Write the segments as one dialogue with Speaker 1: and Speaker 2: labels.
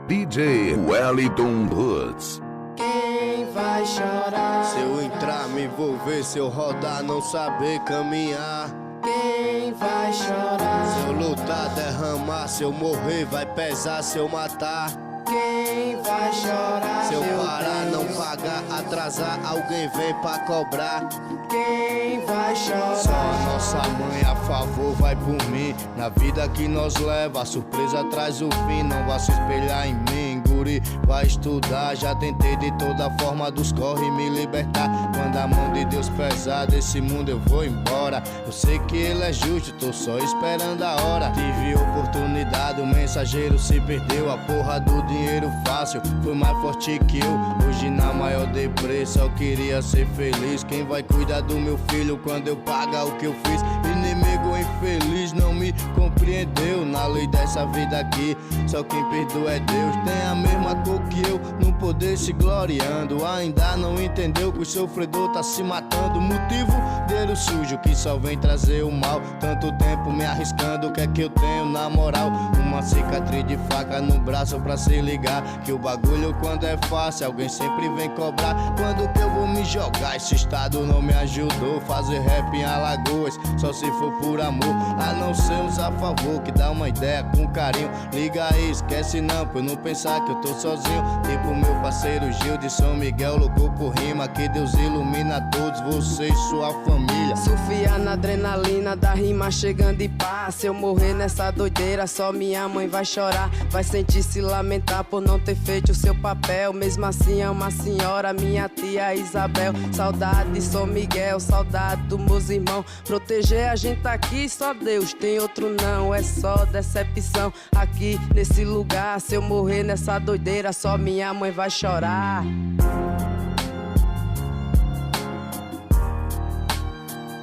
Speaker 1: DJ Wellington Woods.
Speaker 2: Quem vai chorar?
Speaker 3: Se eu entrar, me envolver, se eu rodar, não saber caminhar.
Speaker 2: Quem vai chorar?
Speaker 3: Se eu lutar, derramar, se eu morrer, vai pesar, se eu matar.
Speaker 2: Quem vai chorar?
Speaker 3: Se eu
Speaker 2: meu
Speaker 3: parar,
Speaker 2: Deus?
Speaker 3: não pagar, atrasar, alguém vem pra cobrar.
Speaker 2: Quem vai chorar?
Speaker 3: Só a nossa mãe a favor vai por mim. Na vida que nós leva, a surpresa traz o fim. Não vá se espelhar em mim, guri, vai estudar. Já tentei de toda forma dos corre me libertar. Quando a mão de Deus pesar desse mundo eu vou embora. Eu sei que ele é justo, tô só esperando a hora. Tive oportunidade, o mensageiro se perdeu. A porra do dinheiro fácil foi mais forte que eu. Hoje na maior deprê só queria ser feliz. Quem vai cuidar do meu filho quando eu pagar o que eu fiz? Inimigo infeliz não me compreendeu. Na lei dessa vida aqui, só quem perdoa é Deus. Tem a mesma cor que eu, no poder se gloriando. Ainda não entendeu que o sofredor tá se matando. Motivo, dinheiro sujo que só vem trazer o mal. Tanto tempo me arriscando, o que é que eu tenho na moral? Uma cicatriz de faca no braço pra se ligar. Que o bagulho quando é fácil, alguém sempre vem cobrar. Quando que eu vou me jogar? Esse estado não me ajudou. Fazer rap em Alagoas, só se for por amor. A não ser uns a favor, que dá uma ideia com carinho. Liga aí, esquece não, pra eu não pensar que eu tô sozinho. Tipo meu parceiro Gil de São Miguel, louco por rima. Que Deus ilumina todos, você e sua família.
Speaker 2: Surfia na adrenalina da rima chegando em paz. Se eu morrer nessa doideira, só minha mãe vai chorar. Vai sentir se lamentar por não ter feito o seu papel. Mesmo assim é uma senhora, minha tia Isabel. Saudade de São Miguel, saudade dos meus irmãos. Proteger a gente aqui, só Deus, tem outro não. É só decepção aqui nesse lugar. Se eu morrer nessa doideira, só minha mãe vai chorar.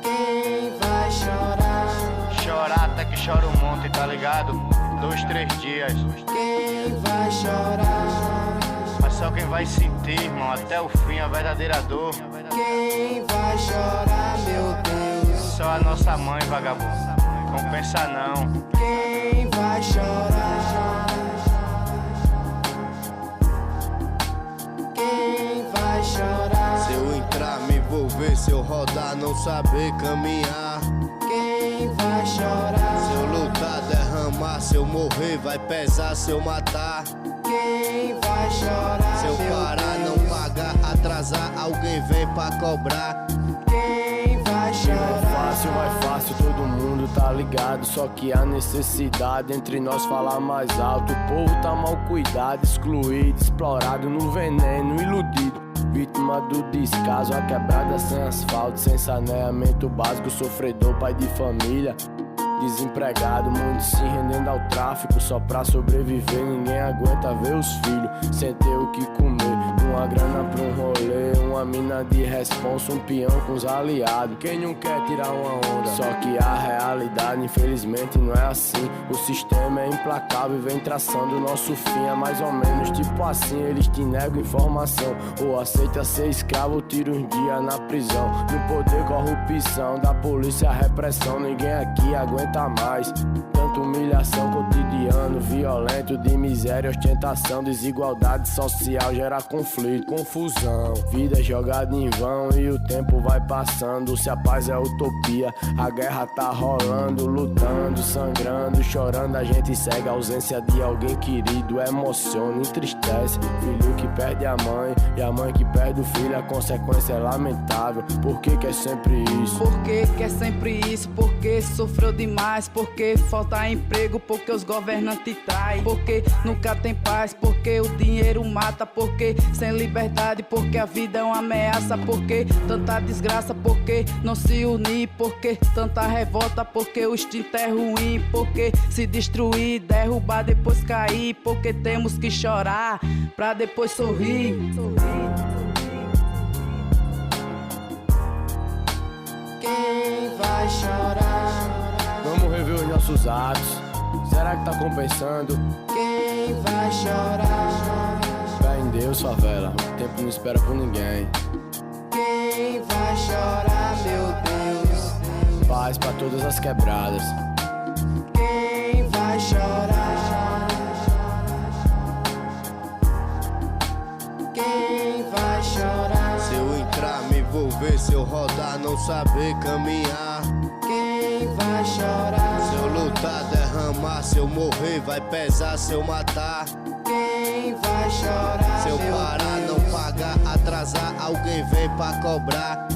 Speaker 2: Quem vai chorar?
Speaker 3: Chorar até que chora um monte, tá ligado? 2, 3 dias.
Speaker 2: Quem vai chorar?
Speaker 3: Mas só quem vai sentir, irmão, até o fim a verdadeira dor.
Speaker 2: Quem vai chorar, meu Deus?
Speaker 3: Só a nossa mãe, vagabundo. Compensa não.
Speaker 2: Quem vai chorar? Quem vai chorar?
Speaker 3: Se eu entrar, me envolver, se eu rodar, não saber caminhar.
Speaker 2: Quem vai chorar?
Speaker 3: Se eu lutar, derramar, se eu morrer, vai pesar, se eu matar.
Speaker 2: Quem vai chorar?
Speaker 3: Se eu
Speaker 2: meu
Speaker 3: parar,
Speaker 2: Deus?
Speaker 3: não pagar, atrasar, alguém vem pra cobrar.
Speaker 2: Quem vai chorar?
Speaker 4: Vai fácil, todo mundo tá ligado. Só que há necessidade entre nós falar mais alto. O povo tá mal cuidado, excluído, explorado no veneno, iludido. Vítima do descaso, a quebrada sem asfalto, sem saneamento básico, sofredor, pai de família. Desempregado, muitos se rendendo ao tráfico só pra sobreviver. Ninguém aguenta ver os filhos sem ter o que comer. Uma grana pra um rolê, uma mina de responsa, um peão com os aliados. Quem não quer tirar uma onda? Só que a realidade infelizmente não é assim. O sistema é implacável e vem traçando o nosso fim. É mais ou menos tipo assim, eles te negam informação. Ou aceita ser escravo ou tira uns dias na prisão. No poder, corrupção, da polícia, repressão. Ninguém aqui aguenta mais. Tanta humilhação, cotidiano, violento, de miséria, ostentação, desigualdade social, gera conflito, confusão. Vida jogada em vão e o tempo vai passando. Se a paz é utopia, a guerra tá rolando, lutando, sangrando, chorando. A gente segue a ausência de alguém querido, emociona, entristece. Filho que perde a mãe e a mãe que perde o filho, a consequência é lamentável. Por que que é sempre isso?
Speaker 2: Por que é sempre isso? Porque sofreu demais, porque falta emprego, porque os governantes traem, porque nunca tem paz, porque o dinheiro mata, porque sem liberdade, porque a vida é uma ameaça, porque tanta desgraça, porque não se unir, porque tanta revolta, porque o instinto é ruim, porque se destruir, derrubar, depois cair, porque temos que chorar pra depois sorrir. Quem vai chorar?
Speaker 4: Vamos rever os nossos atos. Será que tá compensando?
Speaker 2: Quem vai chorar?
Speaker 4: Fé em Deus, favela. O tempo não espera por ninguém.
Speaker 2: Quem vai chorar, meu Deus?
Speaker 4: Paz pra todas as quebradas.
Speaker 2: Quem vai chorar?
Speaker 3: lutar, não saber caminhar.
Speaker 2: Quem vai chorar?
Speaker 3: Se eu lutar, derramar, se eu morrer, vai pesar, se eu matar.
Speaker 2: Quem vai chorar?
Speaker 3: Se eu parar, não pagar, atrasar, alguém vem pra cobrar.